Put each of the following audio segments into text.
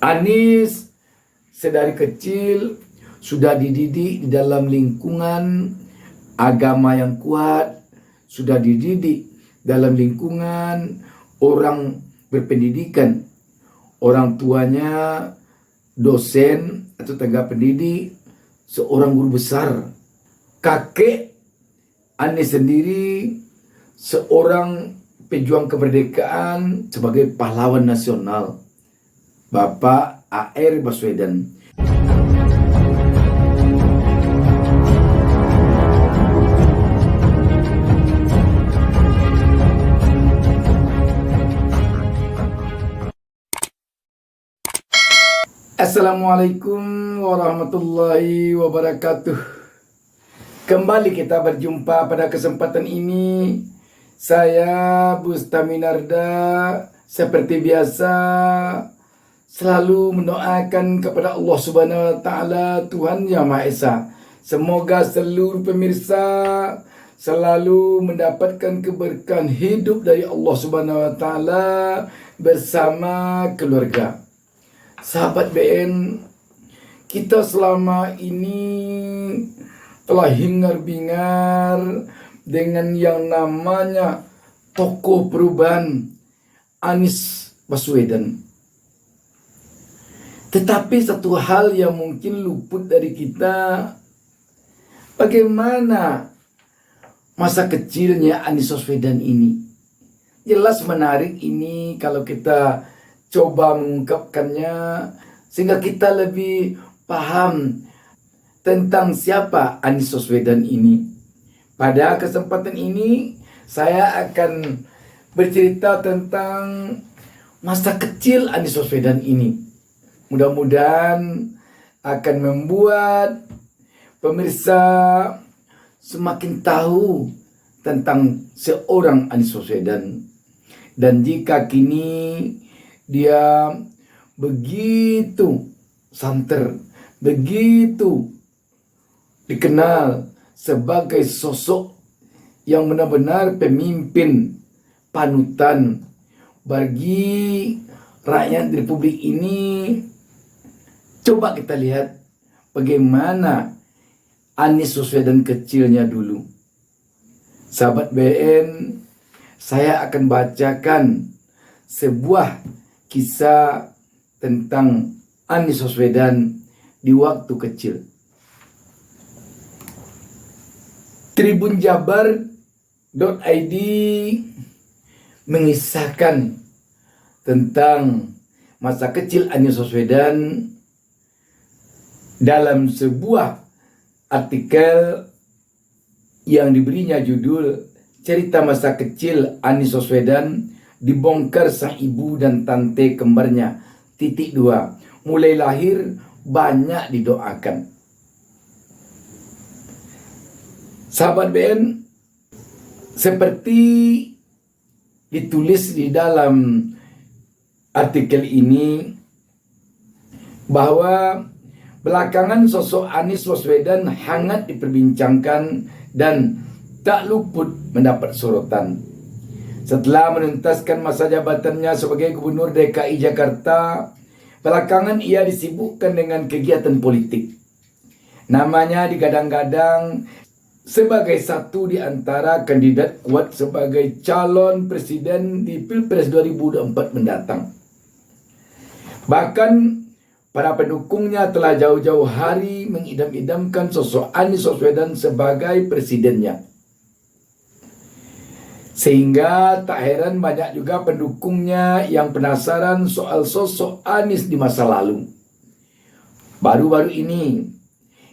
Anies sedari kecil sudah dididik di dalam lingkungan agama yang kuat, sudah dididik dalam lingkungan orang berpendidikan. Orang tuanya dosen atau tenaga pendidik, seorang guru besar. Kakek Anies sendiri seorang pejuang kemerdekaan sebagai pahlawan nasional, Bapak A.R. Baswedan. Assalamualaikum warahmatullahi wabarakatuh. Kembali kita berjumpa pada kesempatan ini. Saya Bustami Narda seperti biasa selalu mendoakan kepada Allah Subhanahu wa taala, Tuhan Yang Maha Esa. Semoga seluruh pemirsa selalu mendapatkan keberkahan hidup dari Allah Subhanahu wa taala bersama keluarga. Sahabat BN, kita selama ini telah hingar-bingar dengan yang namanya tokoh perubahan Anies Baswedan. Tetapi satu hal yang mungkin luput dari kita, bagaimana masa kecilnya Anies Baswedan ini. Jelas menarik ini kalau kita coba mengungkapkannya sehingga kita lebih paham tentang siapa Anies Baswedan ini. Pada kesempatan ini saya akan bercerita tentang masa kecil Anies Baswedan ini. Mudah-mudahan akan membuat pemirsa semakin tahu tentang seorang Anies Baswedan. Dan jika kini dia begitu santer, begitu dikenal sebagai sosok yang benar-benar pemimpin panutan bagi rakyat Republik ini. Coba kita lihat bagaimana Anies Baswedan kecilnya dulu. Sahabat BN, saya akan bacakan sebuah kisah tentang Anies Baswedan di waktu kecil. Tribunjabar.id mengisahkan tentang masa kecil Anies Baswedan dalam sebuah artikel yang diberinya judul Cerita Masa Kecil Anies Baswedan dibongkar sang ibu dan tante kembarnya. Titik 2. Mulai lahir banyak didoakan. Sahabat BN, seperti ditulis di dalam artikel ini bahwa belakangan sosok Anies Baswedan hangat diperbincangkan dan tak luput mendapat sorotan. Setelah menuntaskan masa jabatannya sebagai Gubernur DKI Jakarta, belakangan ia disibukkan dengan kegiatan politik. Namanya digadang-gadang sebagai satu di antara kandidat kuat sebagai calon presiden di Pilpres 2024 mendatang. Bahkan para pendukungnya telah jauh-jauh hari mengidam-idamkan sosok Anies Baswedan sebagai presidennya. Sehingga tak heran banyak juga pendukungnya yang penasaran soal sosok Anies di masa lalu. Baru-baru ini,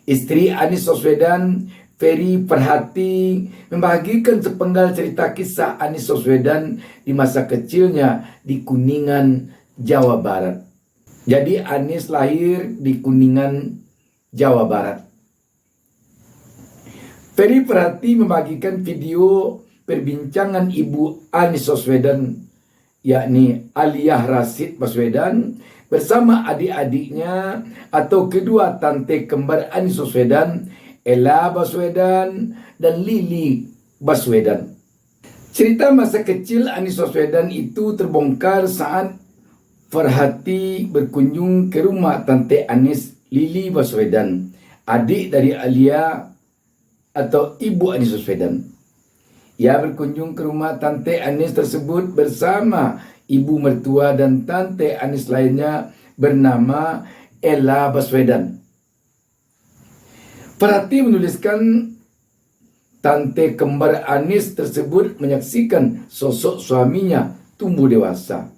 istri Anies Baswedan, Ferry Perhati, membagikan sepenggal cerita kisah Anies Baswedan di masa kecilnya di Kuningan, Jawa Barat. Jadi Anies lahir di Kuningan, Jawa Barat. Ferry Perhati membagikan video perbincangan ibu Anies Baswedan, yakni Aliyah Rashid Baswedan, bersama adik-adiknya atau kedua tante kembar Anies Baswedan, Ella Baswedan dan Lili Baswedan. Cerita masa kecil Anies Baswedan itu terbongkar saat Farhati berkunjung ke rumah Tante Anis Lili Baswedan, adik dari Alia atau ibu Anis Baswedan. Ia berkunjung ke rumah Tante Anis tersebut bersama ibu mertua dan Tante Anis lainnya bernama Ella Baswedan. Farhati menuliskan Tante kembar Anis tersebut menyaksikan sosok suaminya tumbuh dewasa.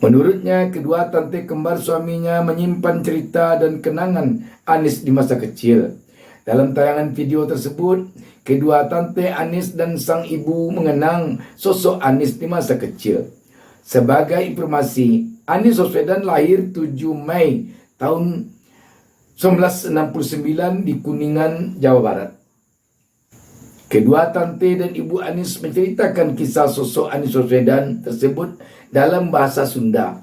Menurutnya, kedua tante kembar suaminya menyimpan cerita dan kenangan Anis di masa kecil. Dalam tayangan video tersebut, kedua tante Anis dan sang ibu mengenang sosok Anis di masa kecil. Sebagai informasi, Anis Baswedan lahir 7 Mei tahun 1969 di Kuningan, Jawa Barat. Kedua tante dan ibu Anis menceritakan kisah sosok Anis Baswedan tersebut dalam bahasa Sunda.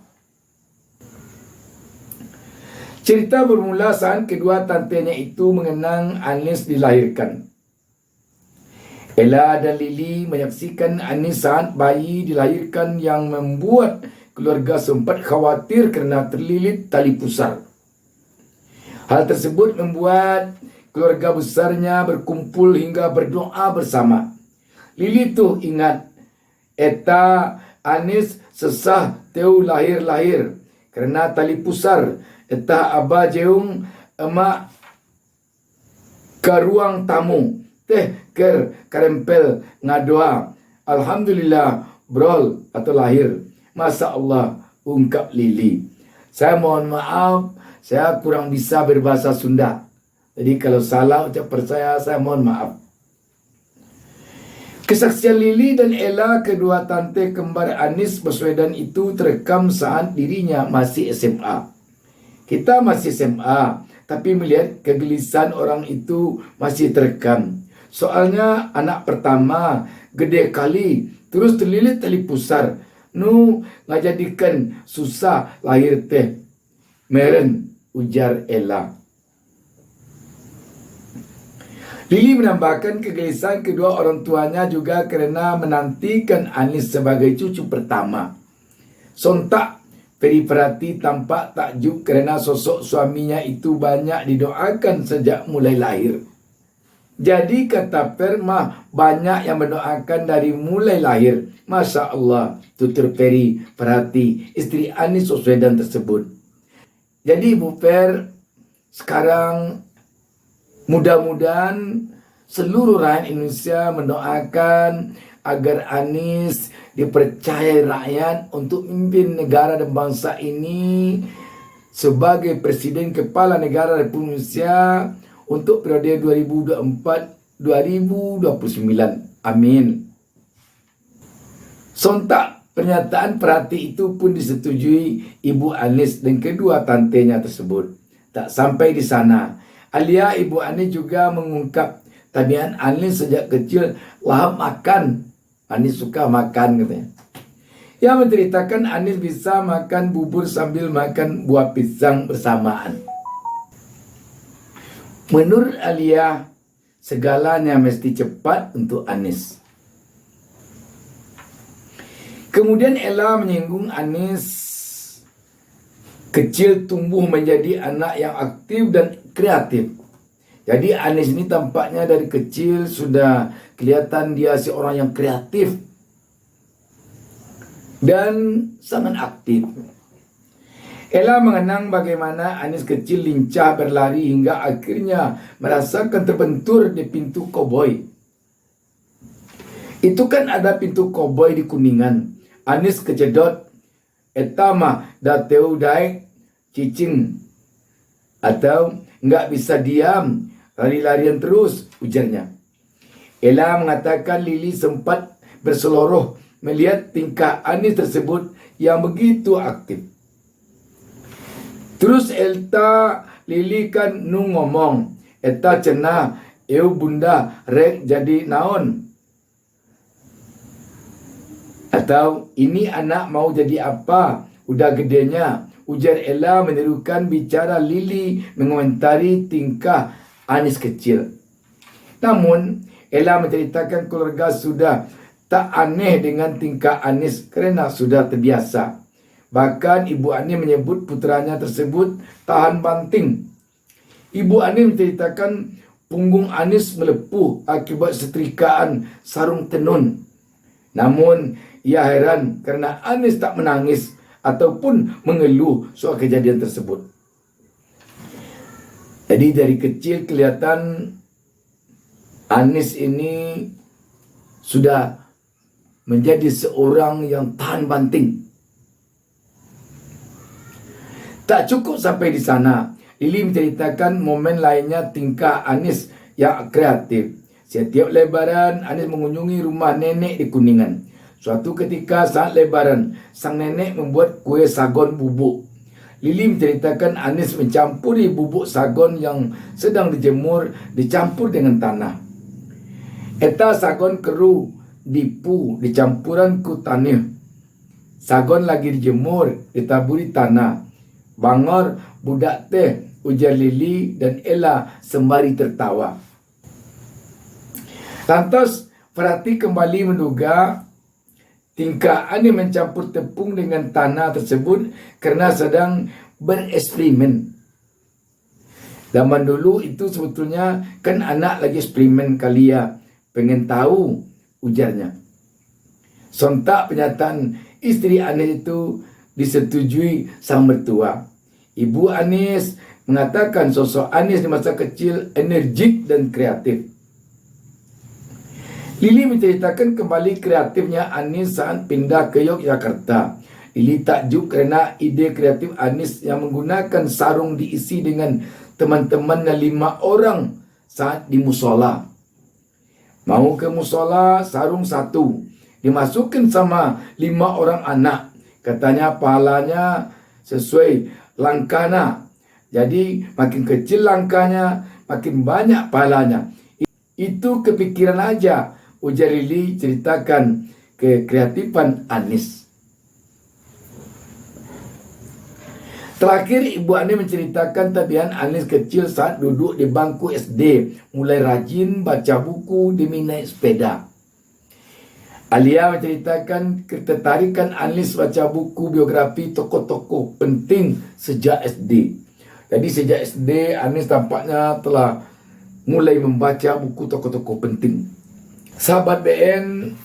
Cerita bermula saat kedua tantenya itu mengenang Anis dilahirkan. Ella dan Lili menyaksikan Anis saat bayi dilahirkan yang membuat keluarga sempat khawatir kerana terlilit tali pusar. Hal tersebut membuat keluarga besarnya berkumpul hingga berdoa bersama. Lili tu ingat, eta Anis sesah teu lahir-lahir kerana tali pusar. Eta abah jeung emak ke ruang tamu. Teh ker karempel ngadoa. Alhamdulillah brol atau lahir. Masya Allah, ungkap Lili. Saya mohon maaf, saya kurang bisa berbahasa Sunda. Jadi kalau salah ucapan saya mohon maaf. Kesaksian Lili dan Ella, kedua tante kembar Anis Baswedan itu terekam saat dirinya masih SMA. Kita masih SMA, tapi melihat kegelisahan orang itu masih terekam. Soalnya anak pertama gede kali, terus terlilit tali pusar. Nu ngajadikan susah lahir teh. Meren, ujar Ella. Lili menambahkan kegelisahan kedua orang tuanya juga kerana menantikan Anis sebagai cucu pertama. Sontak Ferry Farhati tampak takjub kerana sosok suaminya itu banyak didoakan sejak mulai lahir. Jadi kata Fermah, banyak yang mendoakan dari mulai lahir. Masya Allah, tutur Ferry Farhati, isteri Anis Baswedan tersebut. Jadi Bu Fer, sekarang mudah-mudahan seluruh rakyat Indonesia mendoakan agar Anis dipercayai rakyat untuk memimpin negara dan bangsa ini sebagai Presiden Kepala Negara Republik Indonesia untuk periode 2024-2029. Amin. Sontak pernyataan Farhati itu pun disetujui Ibu Anis dan kedua tantenya tersebut. Tak sampai di sana, Alia ibu Anis juga mengungkap tabiat Anis sejak kecil lahap makan. Anis suka makan katanya. Ia menceritakan Anis bisa makan bubur sambil makan buah pisang bersamaan. Menurut Alia, segalanya mesti cepat untuk Anis. Kemudian Ella menyinggung Anis kecil tumbuh menjadi anak yang aktif dan kreatif. Jadi Anis ini tampaknya dari kecil sudah kelihatan dia seorang yang kreatif dan sangat aktif. Ella mengenang bagaimana Anis kecil lincah berlari hingga akhirnya merasakan terbentur di pintu koboi. Itu kan ada pintu koboi di Kuningan. Anis kejedot, eta mah dateu daek cicing, atau enggak bisa diam, lari-larian terus, ujarnya. Ella mengatakan Lili sempat berseloroh melihat tingkah Anis tersebut yang begitu aktif. Terus Elta Lili kan nu ngomong, eta cenah, eu bunda rek jadi naon? Atau ini anak mau jadi apa? Udah gedenya. Ujar Ella menirukan bicara Lili mengomentari tingkah Anis kecil. Namun Ella menceritakan keluarga sudah tak aneh dengan tingkah Anis kerana sudah terbiasa. Bahkan Ibu Ani menyebut putranya tersebut tahan banting. Ibu Ani menceritakan punggung Anis melepuh akibat setrikaan sarung tenun. Namun ia heran karena Anis tak menangis ataupun mengeluh soal kejadian tersebut. Jadi dari kecil kelihatan Anis ini sudah menjadi seorang yang tahan banting. Tak cukup sampai di sana, Lili menceritakan momen lainnya tingkah Anis yang kreatif. Setiap Lebaran, Anis mengunjungi rumah nenek di Kuningan. Suatu ketika saat Lebaran, sang nenek membuat kue sagon bubuk. Lili menceritakan Anis mencampuri bubuk sagon yang sedang dijemur dicampur dengan tanah. Eta sagon keru dipu dicampuran ku tanah. Sagon lagi dijemur ditaburi tanah. Bangor budak teh, ujar Lili dan Ella sembari tertawa. Lantas Ferati kembali menduga tingkah Ani mencampur tepung dengan tanah tersebut kerana sedang bereksperimen. Zaman dulu itu sebetulnya kan anak lagi eksperimen kali ya, pengen tahu, ujarnya. Sontak pernyataan isteri Anis itu disetujui sang mertua. Ibu Anis mengatakan sosok Anis di masa kecil energik dan kreatif. Lili menceritakan kembali kreatifnya Anis saat pindah ke Yogyakarta. Lili takjub kerana ide kreatif Anis yang menggunakan sarung diisi dengan teman-temannya 5 orang saat di musola. Mau ke musola, sarung 1. Dimasukkan sama 5 orang anak. Katanya pahalanya sesuai langkahnya. Jadi makin kecil langkahnya, makin banyak pahalanya. Itu kepikiran aja, ujar Lili ceritakan kekreatifan Anis. Terakhir, Ibu Ani menceritakan tabiat Anis kecil saat duduk di bangku SD. Mulai rajin baca buku demi naik sepeda. Alia menceritakan ketertarikan Anis baca buku biografi tokoh-tokoh penting sejak SD. Jadi sejak SD, Anis tampaknya telah mulai membaca buku tokoh-tokoh penting. Sahabat BN,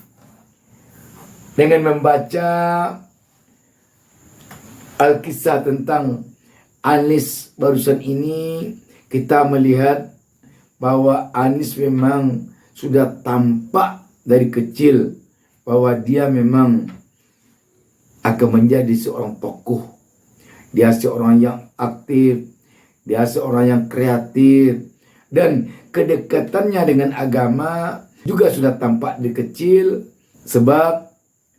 dengan membaca Alkisah tentang Anis barusan ini, kita melihat bahwa Anis memang sudah tampak dari kecil bahwa dia memang akan menjadi seorang tokoh. Dia seorang yang aktif, dia seorang yang kreatif, dan kedekatannya dengan agama juga sudah tampak dari kecil sebab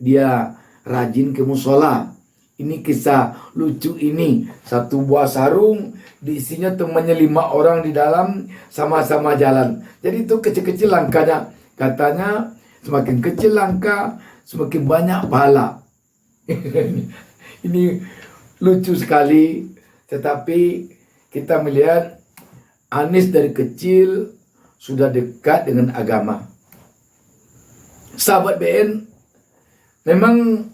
dia rajin ke musola. Ini kisah lucu ini. Satu buah sarung, diisinya temannya 5 orang di dalam, sama-sama jalan. Jadi itu kecil-kecil langkahnya. Katanya semakin kecil langkah, semakin banyak pahala. Ini lucu sekali. Tetapi kita melihat Anis dari kecil sudah dekat dengan agama. Sahabat BN, memang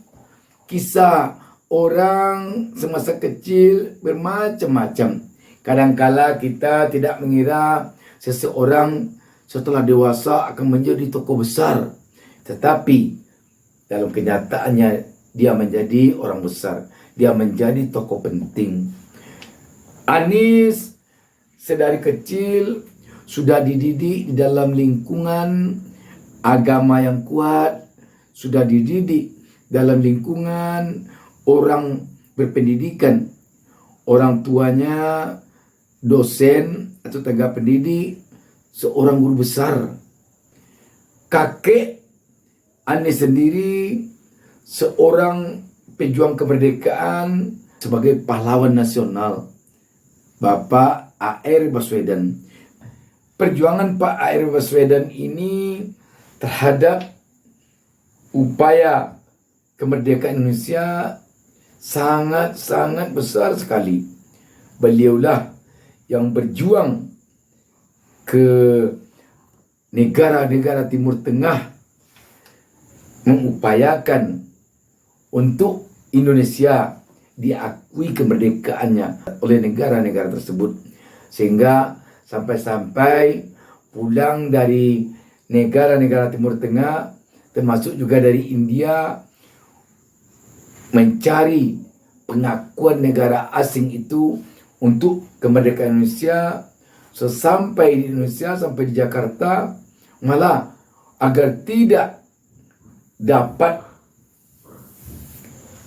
kisah orang semasa kecil bermacam-macam. Kadang-kala kita tidak mengira seseorang setelah dewasa akan menjadi tokoh besar. Tetapi dalam kenyataannya dia menjadi orang besar. Dia menjadi tokoh penting. Anis sedari kecil sudah dididik di dalam lingkungan agama yang kuat. Sudah dididik dalam lingkungan orang berpendidikan. Orang tuanya dosen atau tenaga pendidik, seorang guru besar. Kakek Anis sendiri seorang pejuang kemerdekaan sebagai pahlawan nasional, Bapak A.R. Baswedan. Perjuangan Pak A.R. Baswedan ini terhadap upaya kemerdekaan Indonesia sangat-sangat besar sekali. Beliaulah yang berjuang ke negara-negara Timur Tengah mengupayakan untuk Indonesia diakui kemerdekaannya oleh negara-negara tersebut. Sehingga sampai-sampai pulang dari negara-negara Timur Tengah, termasuk juga dari India, mencari pengakuan negara asing itu untuk kemerdekaan Indonesia. Sesampai di Indonesia, sampai di Jakarta, malah agar tidak dapat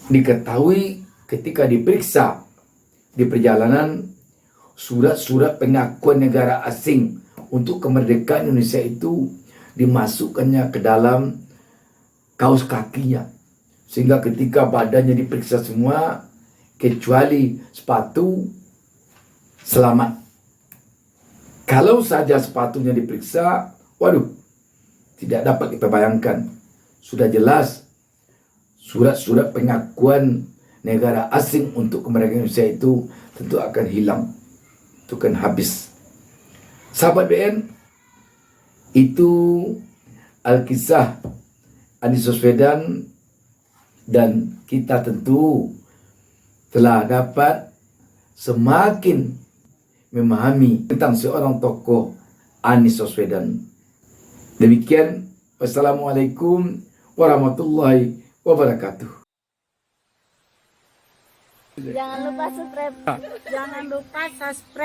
diketahui ketika diperiksa di perjalanan, surat-surat pengakuan negara asing untuk kemerdekaan Indonesia itu dimasukkannya ke dalam kaos kakinya, sehingga ketika badannya diperiksa semua kecuali sepatu, selamat. Kalau saja sepatunya diperiksa, waduh, tidak dapat kita bayangkan. Sudah jelas surat-surat pengakuan negara asing untuk kemerdekaan Indonesia itu tentu akan hilang, itu akan habis. Sahabat BN, itu Alkisah Anies Baswedan, dan kita tentu telah dapat semakin memahami tentang seorang tokoh Anies Baswedan. Demikian, wassalamualaikum warahmatullahi wabarakatuh. Jangan lupa subscribe. Jangan lupa subscribe.